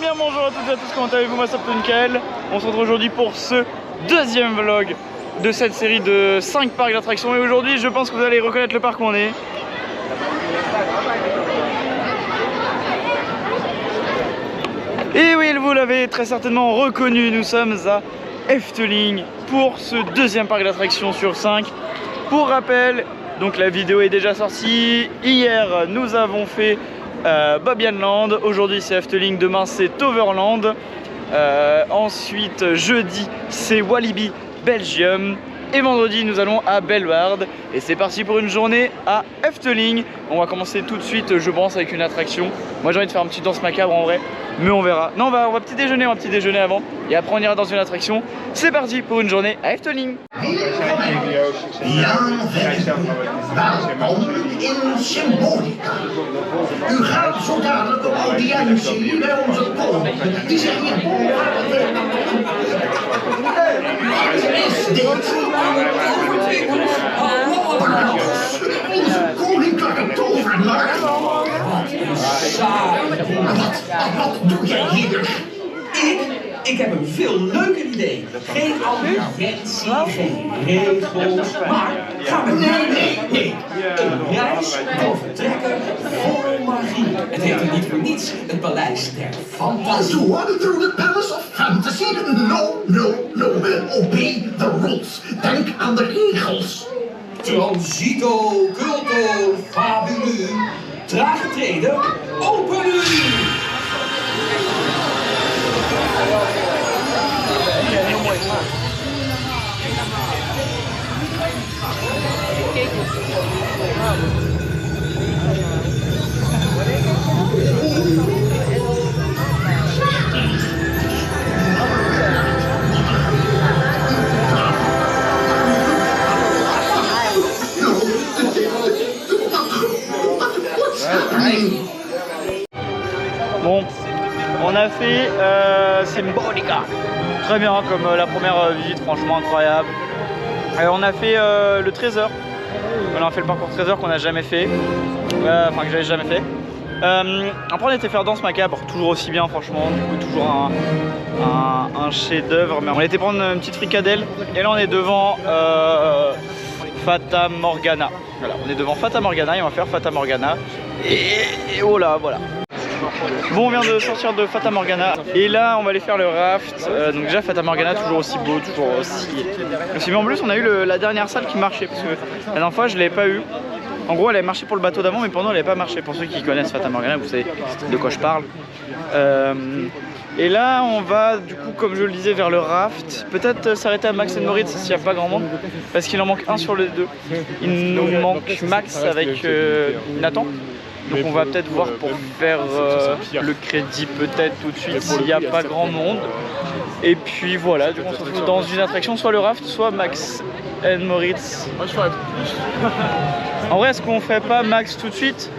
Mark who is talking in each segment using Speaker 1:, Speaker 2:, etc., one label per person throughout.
Speaker 1: bien bonjour à toutes et à tous, comment allez-vous? Moi c'est Nickel. On se retrouve aujourd'hui pour ce deuxième vlog de cette série de 5 parcs d'attractions. Et aujourd'hui je pense que vous allez reconnaître le parc où on est. Et oui, vous l'avez très certainement reconnu, nous sommes à Efteling pour ce deuxième parc d'attractions sur 5. Pour rappel, donc la vidéo est déjà sortie. Hier nous avons fait Bobbian Land, aujourd'hui c'est Efteling, demain c'est Toverland, ensuite jeudi c'est Walibi Belgium et vendredi nous allons à Bellewaerde. Et c'est parti pour une journée à Efteling. On va commencer tout de suite je pense avec une attraction. Moi j'ai envie de faire un petit danse macabre en vrai, mais on verra. Non, on va petit déjeuner avant et après on ira dans une attraction. C'est parti pour une journée à Efteling.
Speaker 2: Welkom in Symbolica. U gaat zo dadelijk op audiëntie bij onze koning. Die zich hierboven is dit. Onze koninklijke tovernaar. Wat doe jij hier?
Speaker 3: Ik heb een veel leuker idee. Geen audiëntie, geen regels, maar ga met nee. Een reis door vertrekken vol magie. Het heet er niet voor niets het Paleis der Fantasie.
Speaker 2: Through the Palace of Fantasy. No. Obey the rules. Denk aan de regels.
Speaker 3: Transito, culto, fabulu. Trage treden, open u!
Speaker 1: Bon, on a fait Symbolica. Très bien, comme la première visite, franchement incroyable. On a fait le trésor. On a fait le parcours trésor qu'on n'a jamais fait. Enfin, que j'avais jamais fait. Après, on était faire danse macabre, toujours aussi bien, franchement. Du coup, toujours un chef-d'œuvre. Mais on était prendre une petite fricadelle. Et là, on est devant Fata Morgana. Voilà, on est devant Fata Morgana et on va faire Fata Morgana. Et oh là, voilà. Bon, on vient de sortir de Fata Morgana et là on va aller faire le raft. Donc déjà Fata Morgana toujours aussi beau, toujours aussi bien. En plus on a eu la dernière salle qui marchait parce que la dernière fois je l'avais pas eu. En gros elle avait marché pour le bateau d'avant mais pendant elle n'avait pas marché. Pour ceux qui connaissent Fata Morgana vous savez de quoi je parle. Et là on va du coup comme je le disais vers le raft. Peut-être s'arrêter à Max & Moritz s'il n'y a pas grand monde. Parce qu'il en manque un sur les deux. Il nous manque Max avec Nathan. Donc on va peut-être voir pour faire le crédit peut-être tout de suite s'il n'y a pas grand monde. Et puis voilà, du coup on se retrouve dans une attraction, soit le raft, soit Max & Moritz.
Speaker 4: Moi je ferais plus.
Speaker 1: En vrai est-ce qu'on ferait pas Max tout de suite?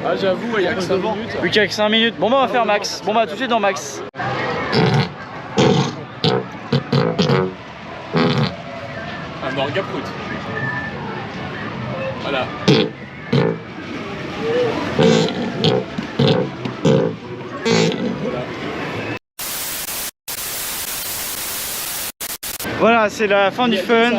Speaker 4: Ah j'avoue, il y a que 5 minutes.
Speaker 1: Vu qu'il y a que 5 minutes. Bon bah on va faire Max. Bon bah tout de suite dans Max.
Speaker 4: Un morgaprout. Voilà.
Speaker 1: Voilà, c'est la fin du fun.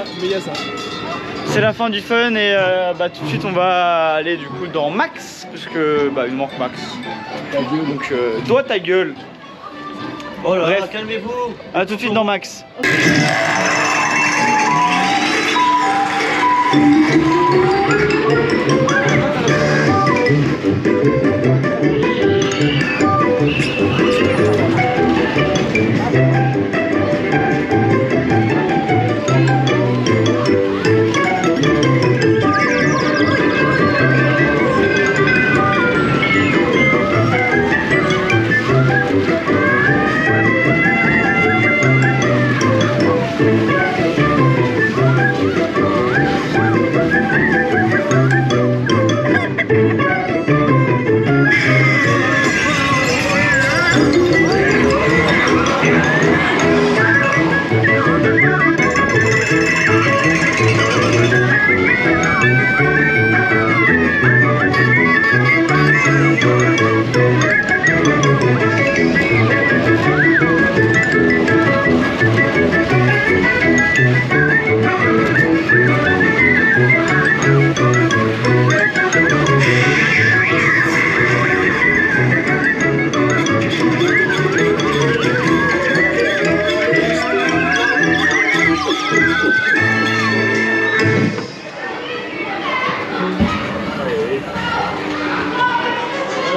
Speaker 1: C'est la fin du fun et bah, tout de suite on va aller du coup dans Max. Parce que bah, il manque Max. Donc toi ta gueule.
Speaker 5: Oh là là, calmez-vous.
Speaker 1: A tout de suite dans Max.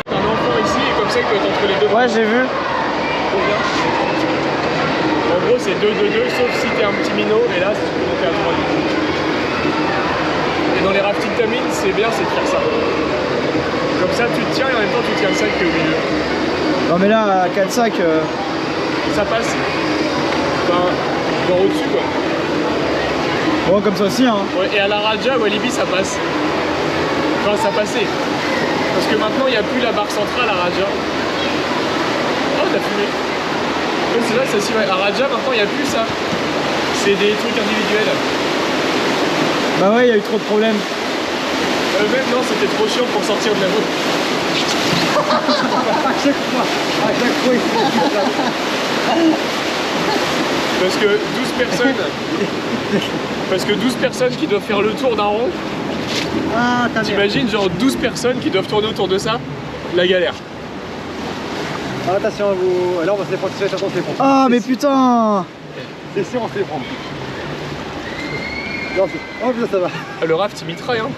Speaker 4: T'as un enfant ici et comme ça il peut être entre les deux.
Speaker 1: Ouais, j'ai vu.
Speaker 4: Trop bien. En gros c'est 2-2-2 sauf si t'es un petit minot et là si tu peux monter à 3 du coup. Et dans les rafting tamines c'est bien c'est de faire ça. Comme ça tu te tiens et en même temps tu tiens le sac qui est au milieu.
Speaker 1: Non mais là, à 4 sacs...
Speaker 4: Ça passe. Enfin, genre au-dessus quoi.
Speaker 1: Bon, comme ça aussi, hein.
Speaker 4: Ouais, et à la Raja, Walibi ça passe. Enfin ça passait. Parce que maintenant il n'y a plus la barre centrale à Raja. Oh t'as fumé. Ouais, c'est là, c'est aussi, ouais. À Raja maintenant il n'y a plus ça. C'est des trucs individuels.
Speaker 1: Bah ouais, il y a eu trop de problèmes.
Speaker 4: Même non, c'était trop chiant pour sortir de la route.
Speaker 5: À chaque fois, il faut
Speaker 4: Parce que 12 personnes. Parce que 12 personnes qui doivent faire le tour d'un rond.
Speaker 5: Ah, t'as bien.
Speaker 4: T'imagines genre 12 personnes qui doivent tourner autour de ça. La galère.
Speaker 5: Ah, attention à vous. Là, on va se les prendre. On se les prend.
Speaker 1: Ah, mais putain.
Speaker 5: C'est sûr, on se les prend. Non, oh putain, ça va.
Speaker 4: Le raft il mitraille hein.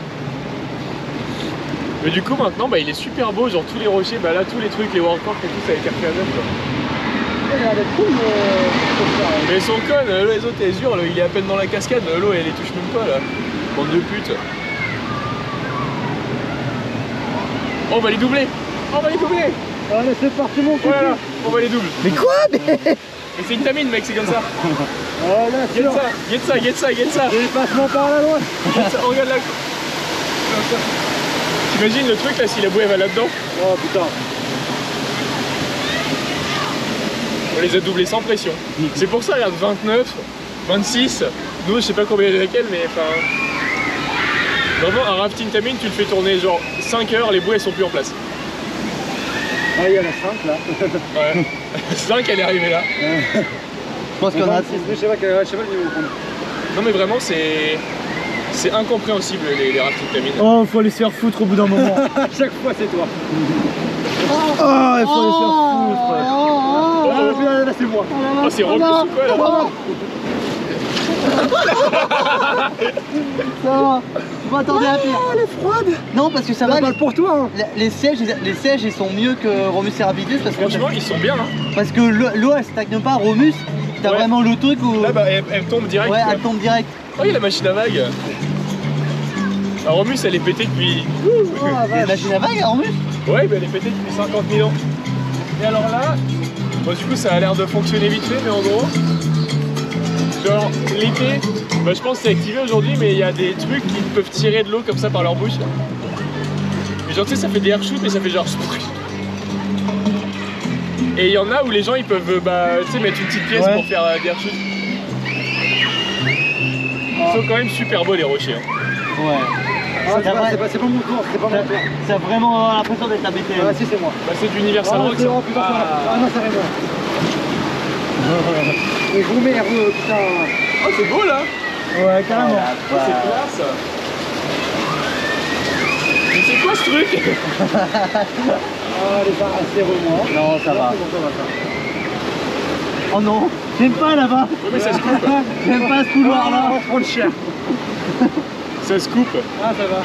Speaker 4: Mais du coup maintenant bah il est super beau, genre tous les rochers, bah là tous les trucs, les worldcorks et tout ça a été refait à neuf quoi.
Speaker 5: Il a l'air d'être cool,
Speaker 4: Mais ils sont connes, les autres elles hurlent, il est à peine dans la cascade, l'eau elle les touche même pas là. Bande de putes. Oh, on va les doubler. Oh, on va les doubler.
Speaker 5: Allez, c'est parti, mon coup.
Speaker 4: Voilà, on va les doubler.
Speaker 1: Mais quoi? Mais
Speaker 4: c'est une tamine mec, c'est comme ça.
Speaker 5: Voilà,
Speaker 4: Get ça, get ça, get ça, get ça.
Speaker 5: Dépassement par la loi.
Speaker 4: Get ça. Regarde là. T'imagines le truc là si la bouée va là-dedans?
Speaker 5: Oh putain.
Speaker 4: On les a doublés sans pression. C'est pour ça, regarde, 29, 26. Nous, je sais pas combien il y a avec elle, mais enfin. Vraiment, un rafting tamine, tu le fais tourner genre 5 heures, les bouées elles sont plus en place.
Speaker 5: Ah, il y en a 5 là.
Speaker 4: Ouais. 5, elle est arrivée là.
Speaker 5: Je pense qu'on a 6, je sais pas quel niveau.
Speaker 4: Non, mais vraiment, c'est incompréhensible les rafting tamines.
Speaker 1: oh, faut aller se faire foutre au bout d'un moment.
Speaker 5: À chaque fois, c'est toi.
Speaker 1: Oh, il faut aller se faire foutre.
Speaker 5: Là, c'est moi.
Speaker 4: Oh, c'est Romus ou quoi là?
Speaker 6: Ça va, je m'attendais à pire.
Speaker 1: Elle est froide.
Speaker 6: Non, parce que ça va,
Speaker 5: Mal pour toi. Hein.
Speaker 6: les sièges ils sont mieux que Romus et Rapidus parce que,
Speaker 4: Franchement, ils sont bien. Hein.
Speaker 6: parce que l'eau elle stagne pas. Romus, t'as
Speaker 4: Ouais.
Speaker 6: vraiment le truc où.
Speaker 4: Là, bah, elle tombe direct.
Speaker 6: ouais,
Speaker 4: quoi.
Speaker 6: elle tombe direct.
Speaker 4: Oh, il y a la machine à vague. La Romus, elle est pétée depuis.
Speaker 6: La machine à vague à Romus.
Speaker 4: Ouais, bah, elle est pétée depuis 50 000 ans. Et alors là, bon, du coup, ça a l'air de fonctionner vite fait, mais en gros, genre l'été, bah, je pense que c'est activé aujourd'hui, mais il y a des trucs qui peuvent tirer de l'eau comme ça par leur bouche. Là. Mais genre, tu sais, ça fait des air shoots, mais ça fait genre. Et il y en a où les gens ils peuvent bah, tu sais, mettre une petite pièce
Speaker 1: Ouais.
Speaker 4: pour faire des air shoots. Ils sont quand même super beaux les rochers. Hein.
Speaker 6: Ouais.
Speaker 5: Ah, c'est pas mon tour, c'est pas mon tour.
Speaker 6: T'as vraiment l'impression d'être à BTM.
Speaker 5: Ah, si, c'est moi.
Speaker 4: Bah, c'est d'Universal Rock.
Speaker 5: c'est
Speaker 4: ça.
Speaker 5: moi, putain, ah non, c'est rien. Et vous merde, putain.
Speaker 4: Oh, c'est beau là.
Speaker 1: Ouais, carrément.
Speaker 4: Oh, c'est classe. Mais c'est quoi ce truc?
Speaker 5: Ah, les barres, c'est moi.
Speaker 6: Non, ça va.
Speaker 5: C'est bon, ça va, ça.
Speaker 6: Oh non, j'aime pas là-bas.
Speaker 4: Ouais, mais ça se coupe.
Speaker 6: J'aime pas ce couloir
Speaker 5: On
Speaker 6: là.
Speaker 5: va prendre cher.
Speaker 4: Ça se coupe.
Speaker 5: Ah, ça va.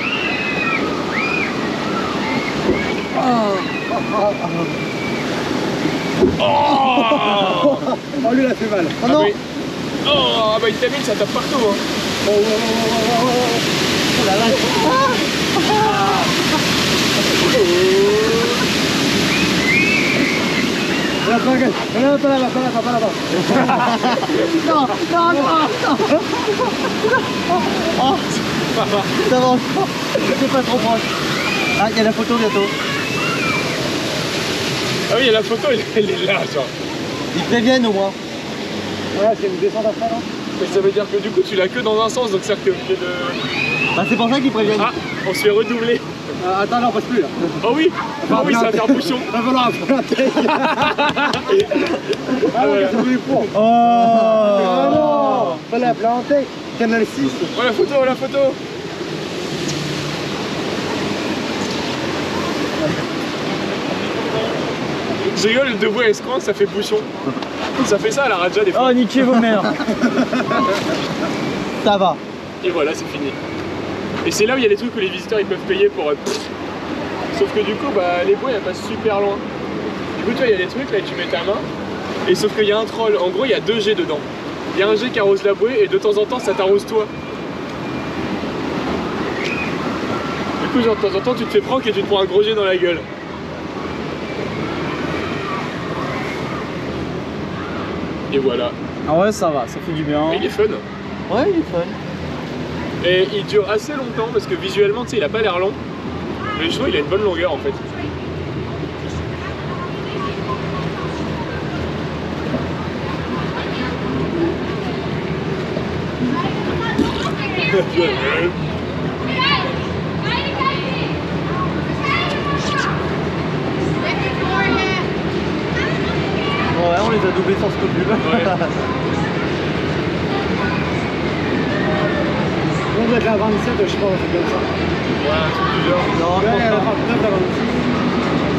Speaker 5: Oh, lui, il a fait mal.
Speaker 6: Oh non.
Speaker 4: mais... Oh, ah bah une tamine ça tape partout. Hein.
Speaker 6: Oh la vache.
Speaker 5: Là, pas là-bas, pas là-bas.
Speaker 6: Non, non, non, non. Oh, ça va, c'est pas trop proche. Ah, il y a la photo bientôt.
Speaker 4: Ah oui, il y a la photo, elle est là, genre.
Speaker 6: Ils préviennent au moins.
Speaker 5: Ouais, c'est une descente après, non?
Speaker 4: Mais ça veut dire que du coup tu l'as que dans un sens, donc c'est-à-dire que t'es obligé de...
Speaker 6: Bah c'est pour ça qu'ils préviennent.
Speaker 4: Ah, on se fait redoubler.
Speaker 5: Attends, là, on passe plus, là.
Speaker 4: Oh oui, ah oui, ça va faire bouchon.
Speaker 5: Va falloir implanter. Ah ouais, c'est voulu pour.
Speaker 1: Oh.
Speaker 5: Ah non, fallait implanter. Canal 6.
Speaker 4: Oh la photo, la photo. Je rigole, debout et escroc, ça fait bouchon. Ça fait ça à la Raja des fois.
Speaker 1: Oh, niquez vos mères.
Speaker 6: Ça va.
Speaker 4: Et voilà, c'est fini. Et c'est là où il y a des trucs où les visiteurs ils peuvent payer pour... Sauf que du coup, bah, les bouées elles passent super loin. Du coup, tu vois, il y a des trucs là, tu mets ta main. Et sauf qu'il y a un troll. En gros, il y a 2 jets dedans. Il y a un jet qui arrose la bouée et de temps en temps, ça t'arrose toi. Du coup, genre, de temps en temps, tu te fais prank et tu te prends un gros jet dans la gueule. Et voilà.
Speaker 1: Ah ouais, ça va, ça fait du bien.
Speaker 4: Et il est fun.
Speaker 1: Ouais, il est fun.
Speaker 4: Et il dure assez longtemps parce que visuellement, tu sais, il a pas l'air long. Mais je trouve qu'il a une bonne longueur en fait.
Speaker 6: Ouais, on les a doublés sans scrupule.
Speaker 4: Ouais.
Speaker 5: On doit être à 27, je sais pas, un truc comme ça.
Speaker 4: Ouais, un truc du genre.
Speaker 6: Non, je
Speaker 5: Ouais, à
Speaker 6: pense pas.
Speaker 5: 29, à 26.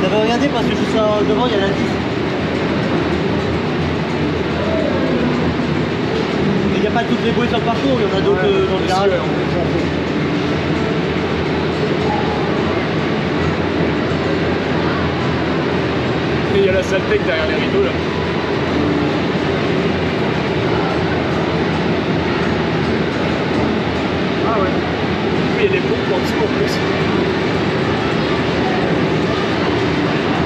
Speaker 6: J'avais regardé parce que juste devant, il y a la 10. Mais il n'y a pas toutes les bouées sur le parcours, il y en a d'autres dans le
Speaker 4: Bien
Speaker 6: garage.
Speaker 4: sûr. Et il y a la salle tech derrière les rideaux là. Ah ouais. Il y a des pompes en dessous en plus.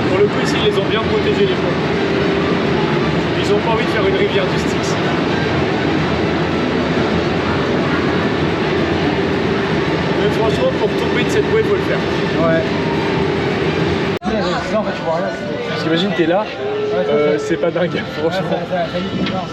Speaker 4: Pour le coup ici ils les ont bien protégés les pompes. Ils ont pas envie de faire une rivière du Styx. Mais franchement pour tomber de cette bouée faut le faire.
Speaker 5: Ouais. Ça, en fait, tu vois rien.
Speaker 4: Parce qu'imagine t'es là, c'est pas dingue franchement.
Speaker 5: Ça limite pas,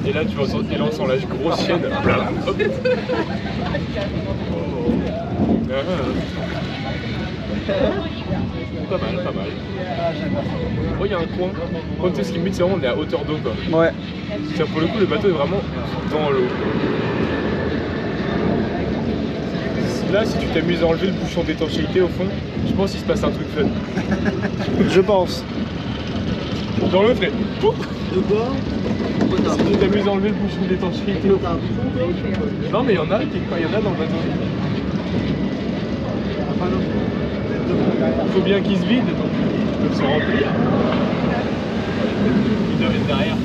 Speaker 4: Et là on sent la grosse chienne. Hop. Pas mal, pas mal. Oh, il y a un coin. Quand tu sais ce qui me met, c'est vraiment on est à hauteur d'eau quoi.
Speaker 1: Ouais.
Speaker 4: C'est-à-dire, pour le coup, le bateau est vraiment dans l'eau. Là, si tu t'amuses à enlever le bouchon d'étanchéité au fond, je pense qu'il se passe un truc fun.
Speaker 1: Je pense.
Speaker 4: Genre le fait. Pouf.
Speaker 6: De quoi?
Speaker 4: Si tu t'amuses à enlever le bouchon d'étanchéité au fond. Non, mais il y en a quelque part, il y en a dans le bateau. Il faut bien qu'ils se vident, donc ils peuvent se remplir. Ils doivent être derrière.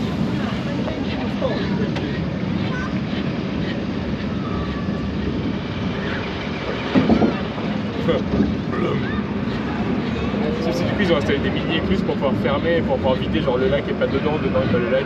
Speaker 4: Sauf si du coup ils ont installé des mini écluses pour pouvoir fermer, pour pouvoir vider genre le lac et pas dedans et pas le lac.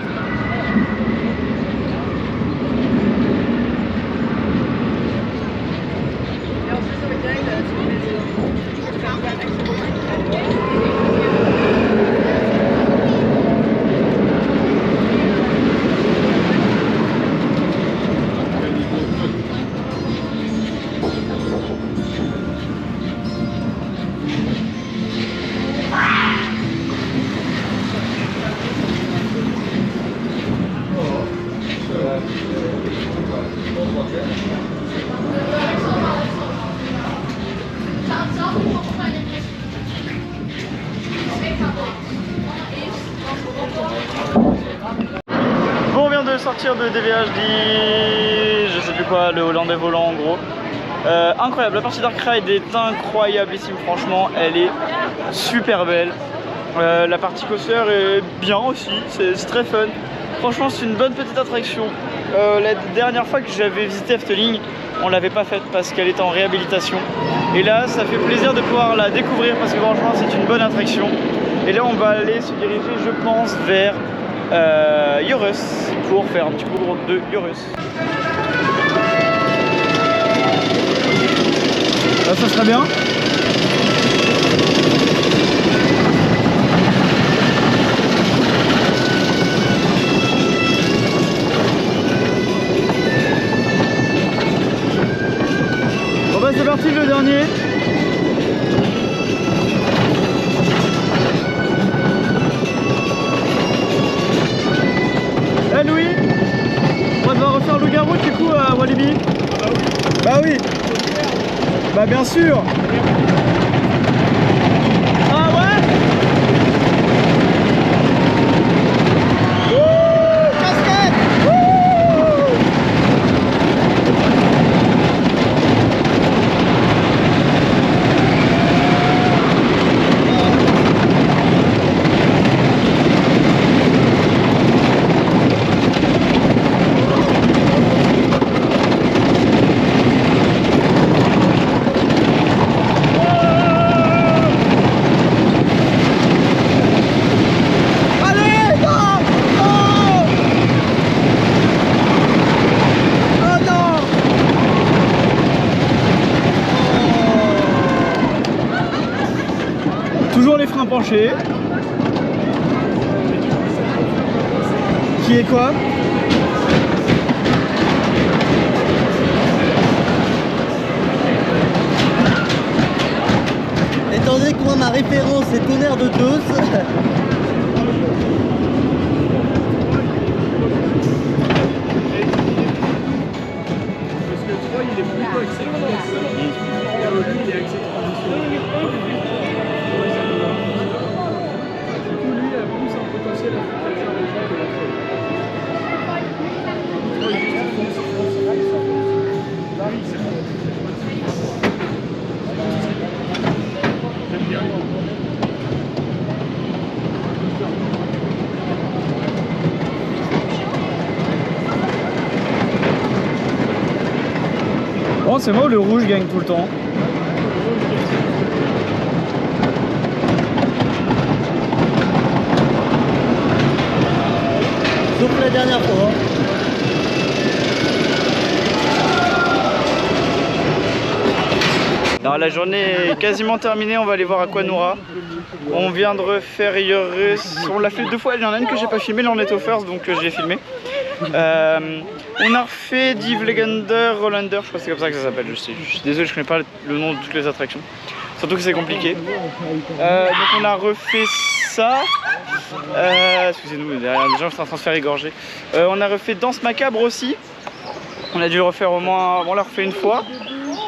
Speaker 1: Bon, on vient de sortir de DVH dit, je sais plus quoi, le hollandais volant en gros. Incroyable, la partie Dark Ride est incroyablissime, franchement, elle est super belle. La partie coaster est bien aussi, c'est très fun. Franchement, c'est une bonne petite attraction. La dernière fois que j'avais visité Efteling, on l'avait pas faite parce qu'elle était en réhabilitation. Et là, ça fait plaisir de pouvoir la découvrir parce que franchement, c'est une bonne attraction. Et là, on va aller se diriger, je pense, vers Eurus pour faire un petit tour de Eurus. Là, ça serait bien. Bon bah c'est parti le dernier. Eh Louis, on va devoir refaire le garou du coup à Walibi. Bah oui. Bah bien sûr. Ah ouais. Wouh, casquette. Wouh. Toujours les freins penchés. Qui est quoi?
Speaker 6: Étant donné que moi ma référence c'est Tonnerre de Zeus.
Speaker 4: Parce que 3 il est plutôt axé lui il est axé transition. Du coup lui il a plus un potentiel à faire les gens que l'autre. J'aime bien.
Speaker 1: Oh, c'est moi ou le rouge gagne tout le temps?
Speaker 6: Sauf la dernière fois.
Speaker 1: Alors, la journée est quasiment terminée, on va aller voir Aquanura. On vient de refaire Eurus, on l'a fait 2 fois, il y en a une que j'ai pas filmée, là on est au first donc j'ai filmé. On a refait Dive Legander, Rollander, je crois que c'est comme ça que ça s'appelle, je suis désolé, je connais pas le nom de toutes les attractions. Surtout que c'est compliqué. Donc on a refait ça. Excusez-nous, derrière des gens sont en train de se faire égorger. On a refait Danse Macabre aussi. On a dû le refaire au moins, on l'a refait une fois.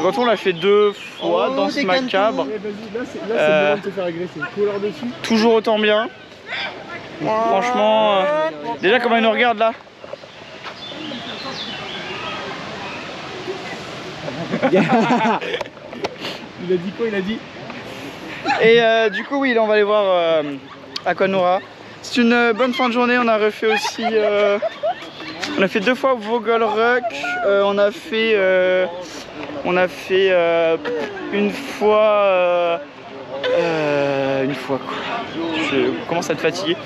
Speaker 1: Quand on l'a fait 2 fois dans ce macabre.
Speaker 4: Eh, vas-y, là c'est le moment de te faire agresser. Couleur dessus.
Speaker 1: Toujours autant bien. Franchement, déjà comment il nous regarde là.
Speaker 4: Il a dit quoi? Il a dit.
Speaker 1: Et du coup oui, là on va aller voir Aquanura. C'est une bonne fin de journée. On a refait aussi on a fait 2 fois Vogelruck. On a fait une fois quoi. Je commence à être fatigué.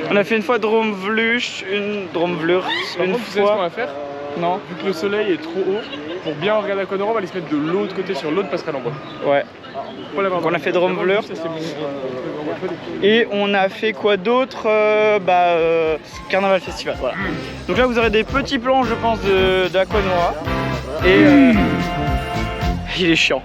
Speaker 1: On a fait une fois Dromvluch, une Dromvlur, une
Speaker 4: Tu sais ce qu'on
Speaker 1: fois.
Speaker 4: va faire?
Speaker 1: Non.
Speaker 4: Vu que le soleil est trop haut, pour bien regarder Aquanura, on va aller se mettre de l'autre côté sur l'autre passerelle en bois.
Speaker 1: Ouais.
Speaker 4: Donc
Speaker 1: on a fait Dromvlur.
Speaker 4: Ça c'est mon
Speaker 1: Et on a fait quoi d'autre? Carnaval Festival, voilà. Donc là vous aurez des petits plans je pense d'Aquanura. Et il est chiant.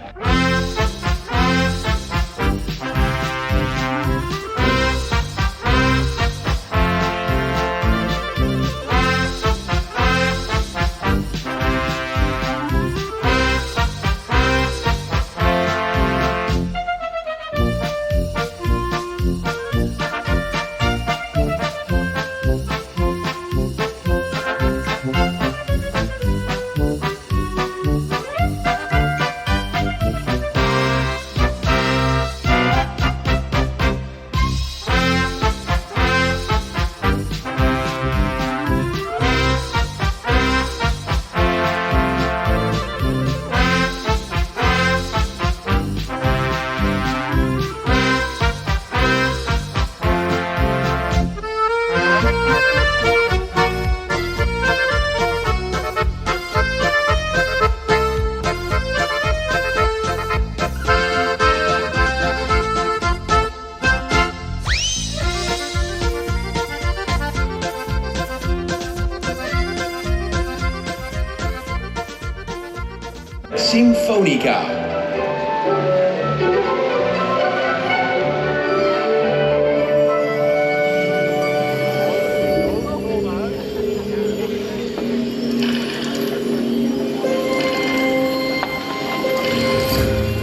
Speaker 3: Symfonica.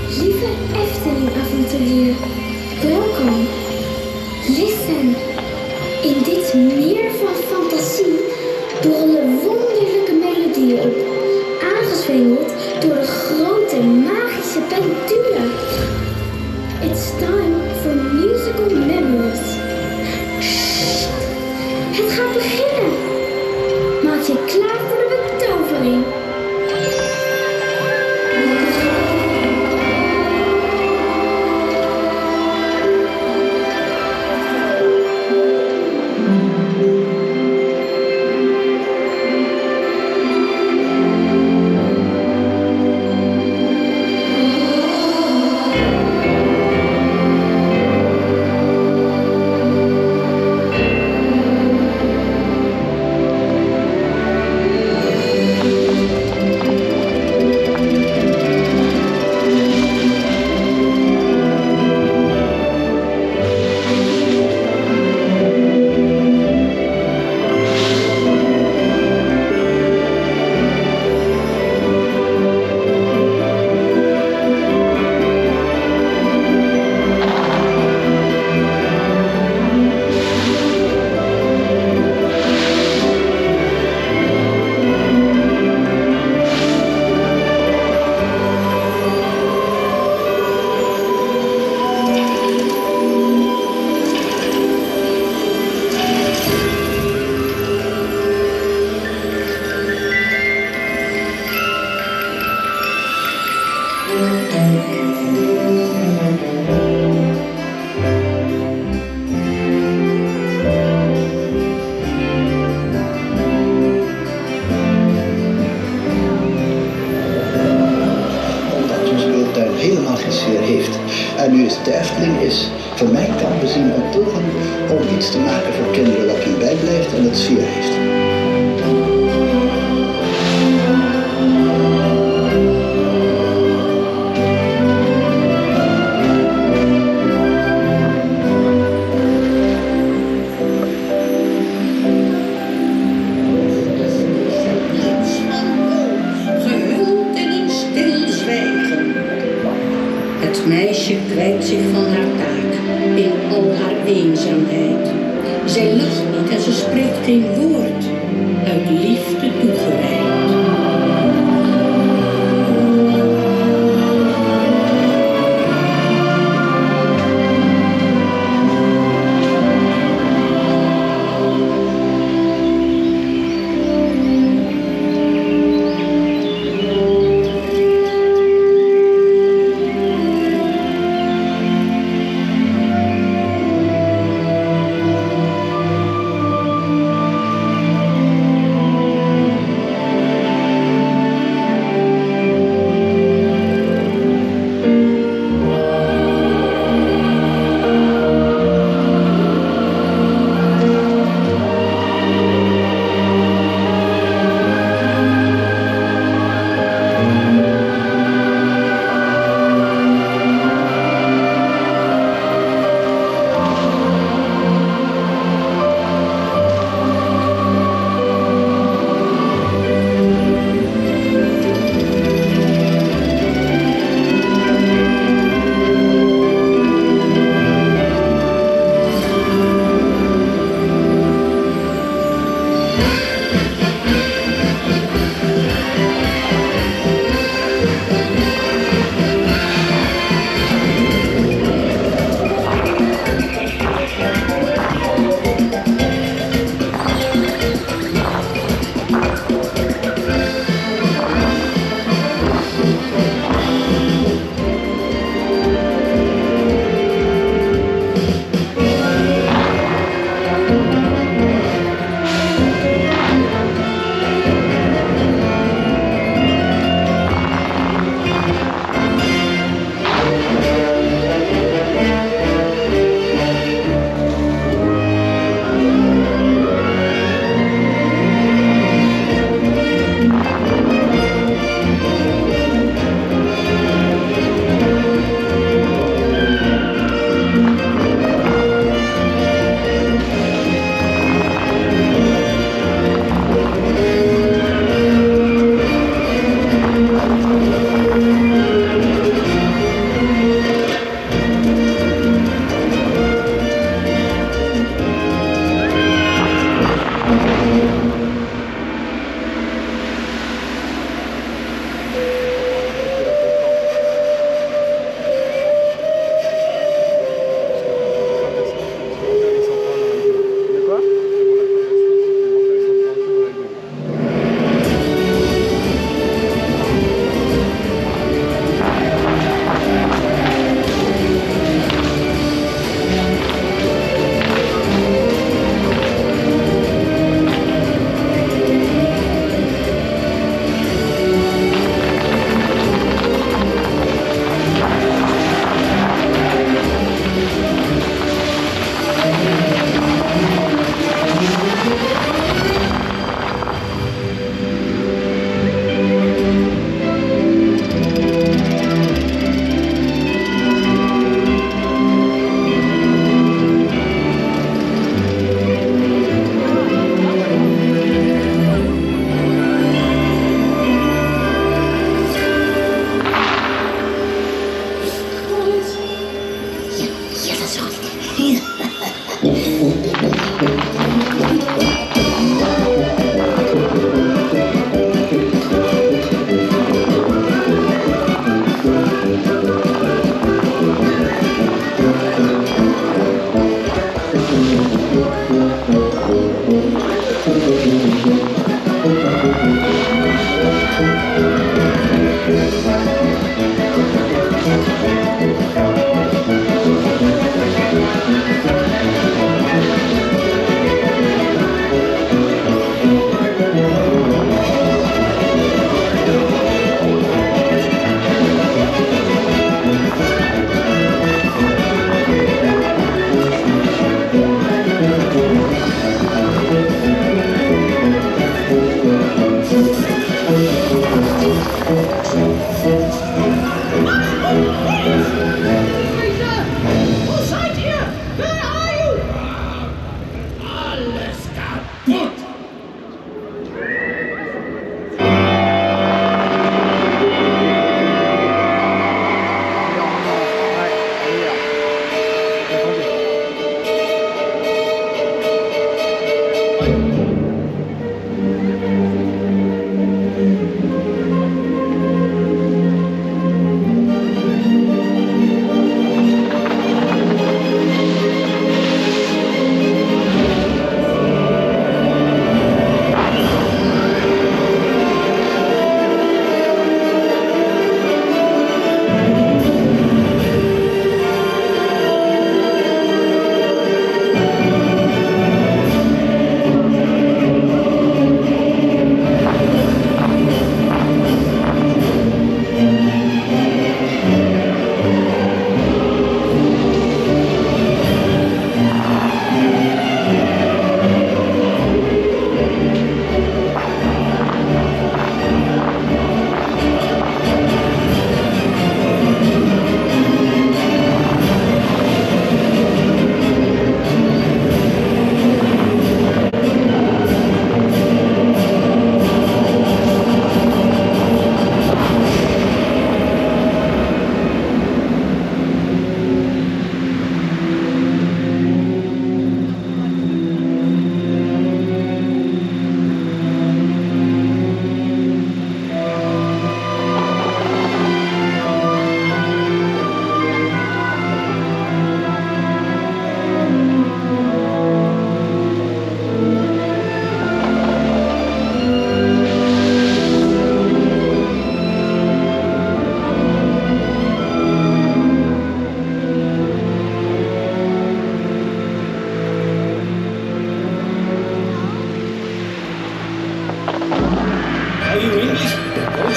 Speaker 7: Lieve Efteling-avonturier, welkom. Listen. In dit meer van fantasie borrelen wonderlijke melodieën op, aangezwengeld door de grote magische pendule. It's time for musical memories. Sst, het gaat beginnen. Maak je klaar voor de betovering.
Speaker 2: helemaal geen sfeer heeft. En nu is de Efteling is, van mijn kant bezien, een poging om iets te maken voor kinderen dat hun bijblijft en het sfeer heeft.
Speaker 3: Gehuld in een stilzwijgen
Speaker 8: Zij lacht niet en ze spreekt geen woord. Uit liefde toegewijd.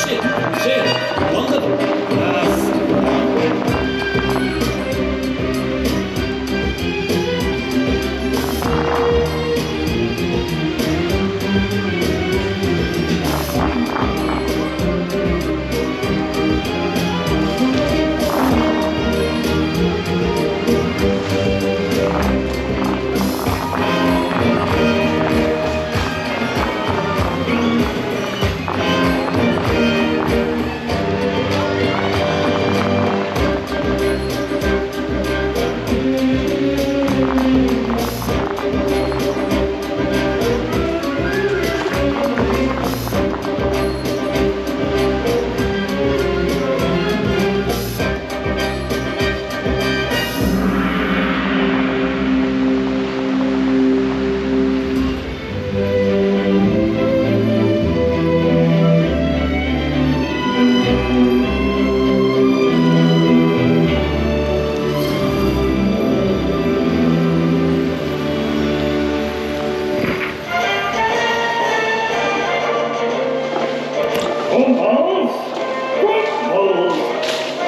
Speaker 3: Zit, land het op.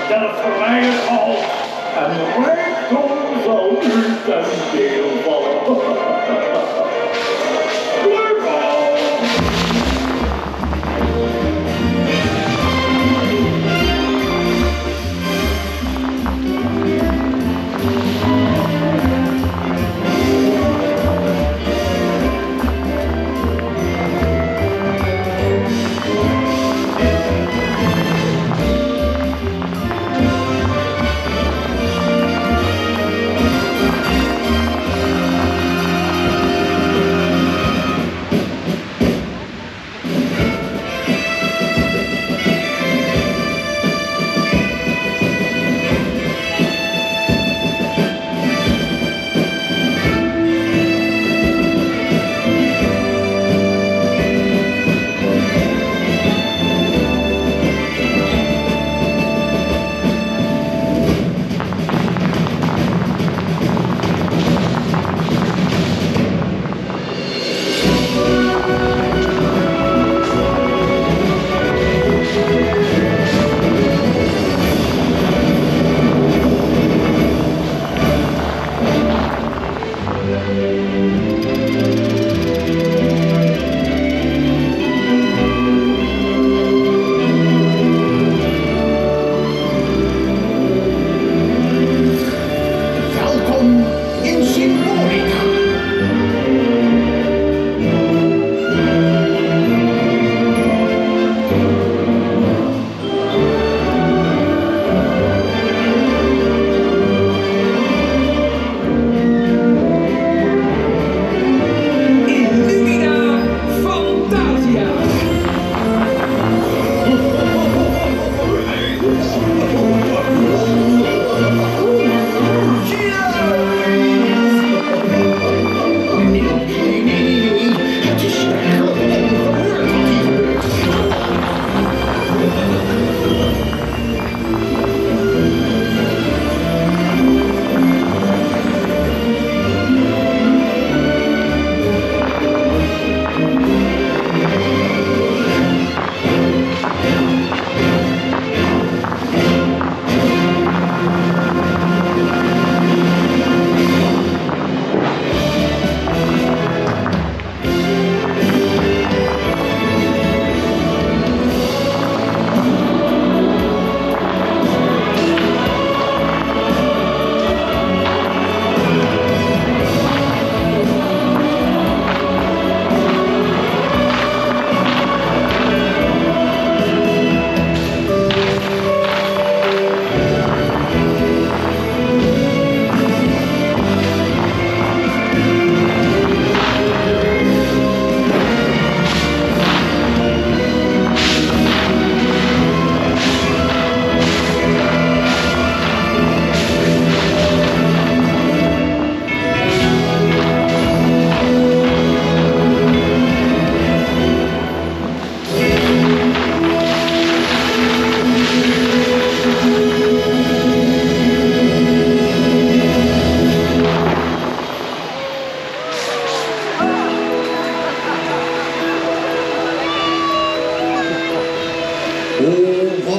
Speaker 9: Dat verwijder als en de rijkdom zal u ten deel vallen.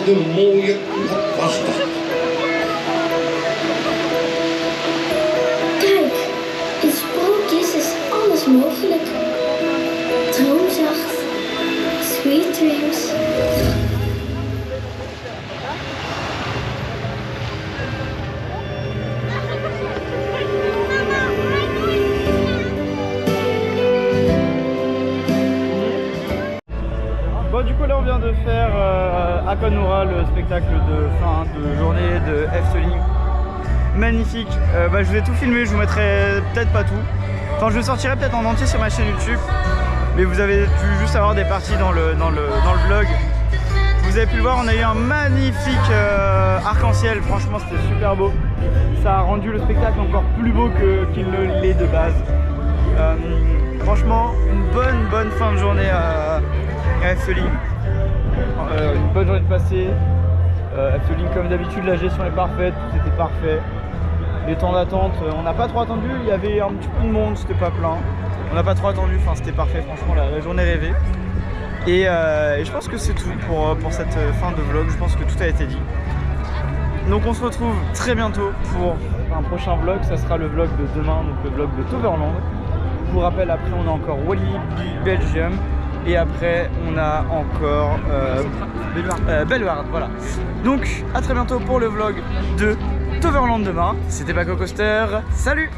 Speaker 2: aardige mooie knop was dat.
Speaker 7: Kijk, in sprookjes is alles mogelijk. Droomzacht, sweet dreams.
Speaker 1: Bon, du coup là on vient de faire Aquanura, le spectacle de fin de journée de Efteling. Magnifique. Je vous ai tout filmé, je vous mettrai peut-être pas tout. Enfin je le sortirai peut-être en entier sur ma chaîne YouTube. Mais vous avez pu juste avoir des parties dans le vlog. Vous avez pu le voir, on a eu un magnifique arc-en-ciel, franchement c'était super beau. Ça a rendu le spectacle encore plus beau qu'il ne l'est de base. Franchement, une bonne fin de journée à Efteling. Une bonne journée de passé. Efteling comme d'habitude, la gestion est parfaite, tout était parfait. Les temps d'attente, on n'a pas trop attendu, il y avait un petit peu de monde, c'était pas plein. On n'a pas trop attendu, enfin c'était parfait, franchement la journée rêvée. Et je pense que c'est tout pour cette fin de vlog, je pense que tout a été dit. Donc on se retrouve très bientôt pour un prochain vlog, ça sera le vlog de demain, donc le vlog de Toverland. Je vous rappelle, après on a encore Wally Belgium et après on a encore Bellewaerde, voilà. Donc à très bientôt pour le vlog de Toverland demain. C'était Paco Coaster, salut!